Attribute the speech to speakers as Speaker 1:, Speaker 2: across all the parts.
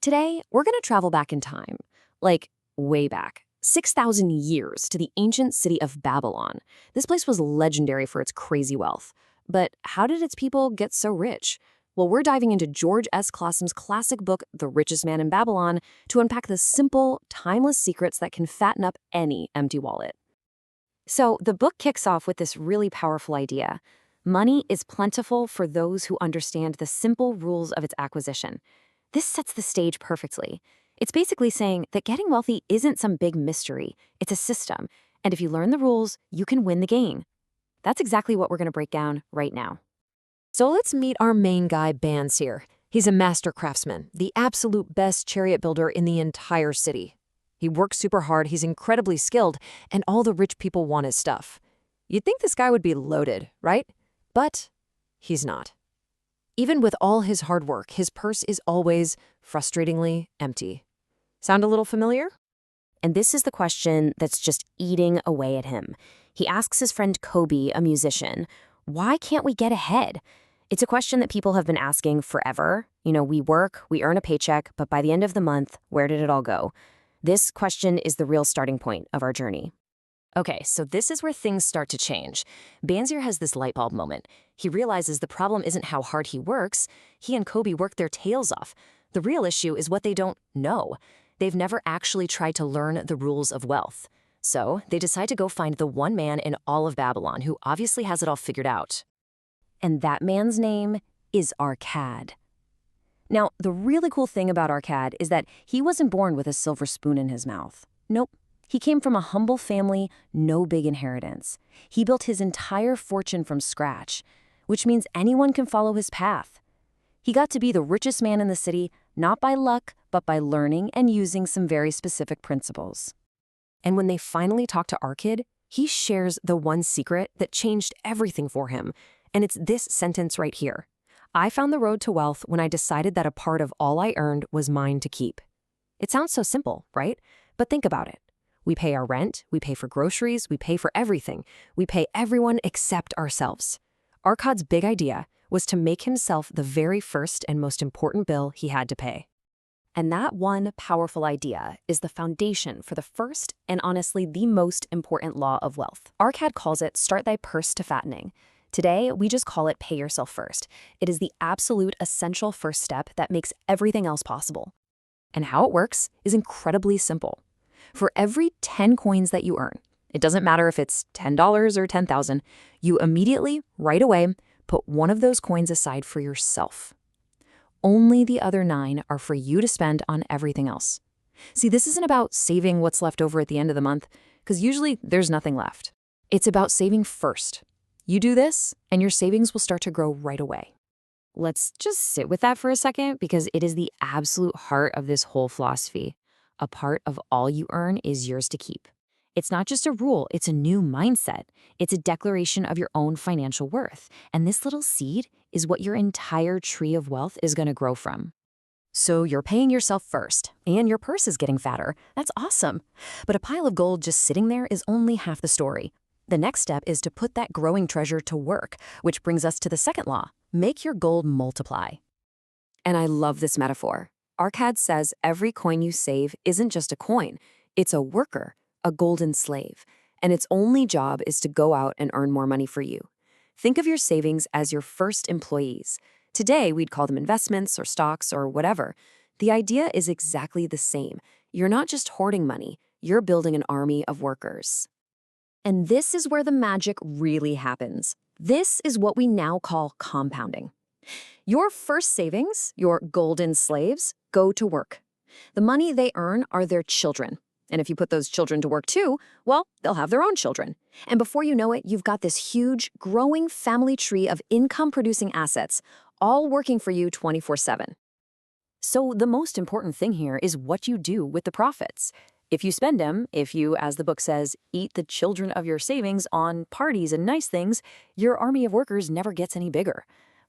Speaker 1: Today, we're going to travel back in time, like way back, 6,000 years to the ancient city of Babylon. This place was legendary for its crazy wealth. But how did its people get so rich? Well, we're diving into George S. Clason's classic book, The Richest Man in Babylon, to unpack the simple, timeless secrets that can fatten up any empty wallet. So the book kicks off with this really powerful idea. Money is plentiful for those who understand the simple rules of its acquisition. This sets the stage perfectly. It's basically saying that getting wealthy isn't some big mystery, it's a system, and if you learn the rules, you can win the game. That's exactly what we're going to break down right now.
Speaker 2: So let's meet our main guy, Dabasir. He's a master craftsman, the absolute best chariot builder in the entire city. He works super hard, he's incredibly skilled, and all the rich people want his stuff. You'd think this guy would be loaded, right? But he's not. Even with all his hard work, his purse is always, frustratingly, empty. Sound a little familiar?
Speaker 1: And this is the question that's just eating away at him. He asks his friend Kobe, a musician, why can't we get ahead? It's a question that people have been asking forever. You know, we work, we earn a paycheck, but by the end of the month, where did it all go? This question is the real starting point of our journey. Okay, so this is where things start to change. Dabasir has this light bulb moment. He realizes the problem isn't how hard he works. He and Kobe work their tails off. The real issue is what they don't know. They've never actually tried to learn the rules of wealth. So they decide to go find the one man in all of Babylon who obviously has it all figured out. And that man's name is Arkad. Now, the really cool thing about Arkad is that he wasn't born with a silver spoon in his mouth. Nope. He came from a humble family, no big inheritance. He built his entire fortune from scratch, which means anyone can follow his path. He got to be the richest man in the city, not by luck, but by learning and using some very specific principles. And when they finally talk to Arkad, he shares the one secret that changed everything for him. And it's this sentence right here. I found the road to wealth when I decided that a part of all I earned was mine to keep. It sounds so simple, right? But think about it. We pay our rent, we pay for groceries, we pay for everything. We pay everyone except ourselves. Arkad's big idea was to make himself the very first and most important bill he had to pay. And that one powerful idea is the foundation for the first and honestly the most important law of wealth. Arkad calls it start thy purse to fattening. Today, we just call it pay yourself first. It is the absolute essential first step that makes everything else possible. And how it works is incredibly simple. For every 10 coins that you earn, it doesn't matter if it's $10 or 10,000, you immediately, right away, put one of those coins aside for yourself. Only the other 9 are for you to spend on everything else. See, this isn't about saving what's left over at the end of the month, because usually there's nothing left. It's about saving first. You do this, and your savings will start to grow right away. Let's just sit with that for a second, because it is the absolute heart of this whole philosophy. A part of all you earn is yours to keep. It's not just a rule, it's a new mindset. It's a declaration of your own financial worth. And this little seed is what your entire tree of wealth is going to grow from. So you're paying yourself first, and your purse is getting fatter. That's awesome. But a pile of gold just sitting there is only half the story. The next step is to put that growing treasure to work, which brings us to the second law. Make your gold multiply. And I love this metaphor. Arkad says every coin you save isn't just a coin, it's a worker, a golden slave, and its only job is to go out and earn more money for you. Think of your savings as your first employees. Today, we'd call them investments or stocks or whatever. The idea is exactly the same. You're not just hoarding money, you're building an army of workers. And this is where the magic really happens. This is what we now call compounding. Your first savings, your golden slaves, go to work. The money they earn are their children. And if you put those children to work too, well, they'll have their own children. And before you know it, you've got this huge, growing family tree of income-producing assets, all working for you 24/7. So the most important thing here is what you do with the profits. If you spend them, if you, as the book says, eat the children of your savings on parties and nice things, your army of workers never gets any bigger.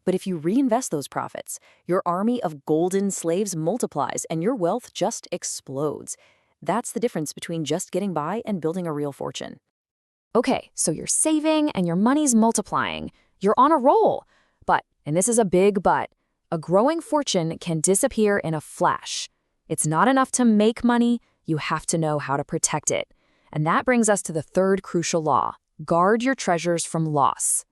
Speaker 1: But if you reinvest those profits, your army of golden slaves multiplies and your wealth just explodes. That's the difference between just getting by and building a real fortune. Okay, so you're saving and your money's multiplying. You're on a roll. But, and this is a big but, a growing fortune can disappear in a flash. It's not enough to make money, you have to know how to protect it. And that brings us to the third crucial law: guard your treasures from loss.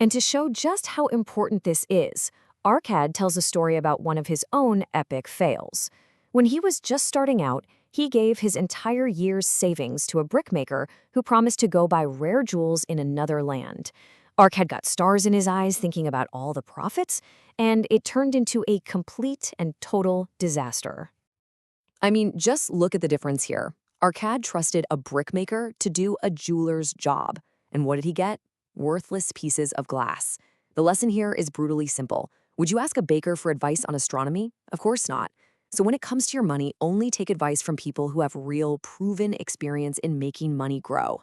Speaker 1: And to show just how important this is, Arkad tells a story about one of his own epic fails. When he was just starting out, he gave his entire year's savings to a brickmaker who promised to go buy rare jewels in another land. Arkad got stars in his eyes thinking about all the profits, and it turned into a complete and total disaster.
Speaker 2: I mean, just look at the difference here. Arkad trusted a brickmaker to do a jeweler's job. And what did he get? Worthless pieces of glass. The lesson here is brutally simple. Would you ask a baker for advice on astronomy? Of course not. So when it comes to your money, only take advice from people who have real, proven experience in making money grow.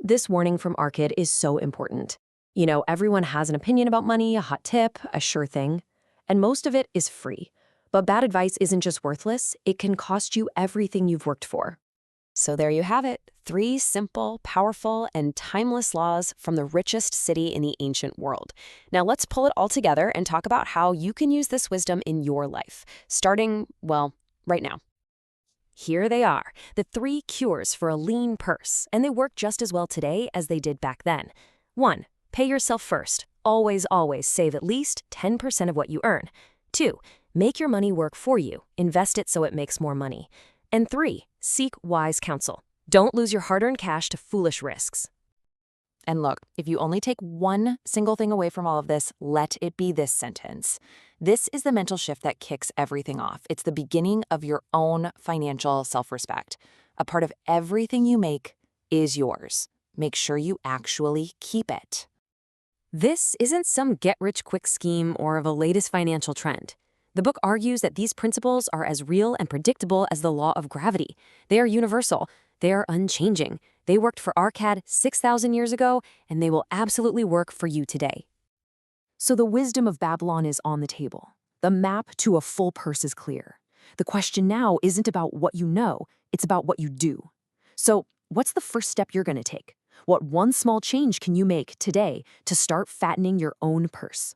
Speaker 1: This warning from Arkad is so important. You know, everyone has an opinion about money, a hot tip, a sure thing, and most of it is free. But bad advice isn't just worthless, it can cost you everything you've worked for. So there you have it, 3 simple, powerful, and timeless laws from the richest city in the ancient world. Now let's pull it all together and talk about how you can use this wisdom in your life, starting, well, right now. Here they are, the 3 cures for a lean purse, and they work just as well today as they did back then. 1. Pay yourself first. Always, always save at least 10% of what you earn. 2. Make your money work for you. Invest it so it makes more money. And 3. Seek wise counsel. Don't lose your hard-earned cash to foolish risks.
Speaker 2: And look, if you only take one single thing away from all of this, let it be this sentence. This is the mental shift that kicks everything off. It's the beginning of your own financial self-respect. A part of everything you make is yours. Make sure you actually keep it.
Speaker 1: This isn't some get-rich-quick scheme or the latest financial trend. The book argues that these principles are as real and predictable as the law of gravity. They are universal. They are unchanging. They worked for Arkad 6,000 years ago, and they will absolutely work for you today. So the wisdom of Babylon is on the table. The map to a full purse is clear. The question now isn't about what you know, it's about what you do. So what's the first step you're going to take? What one small change can you make today to start fattening your own purse?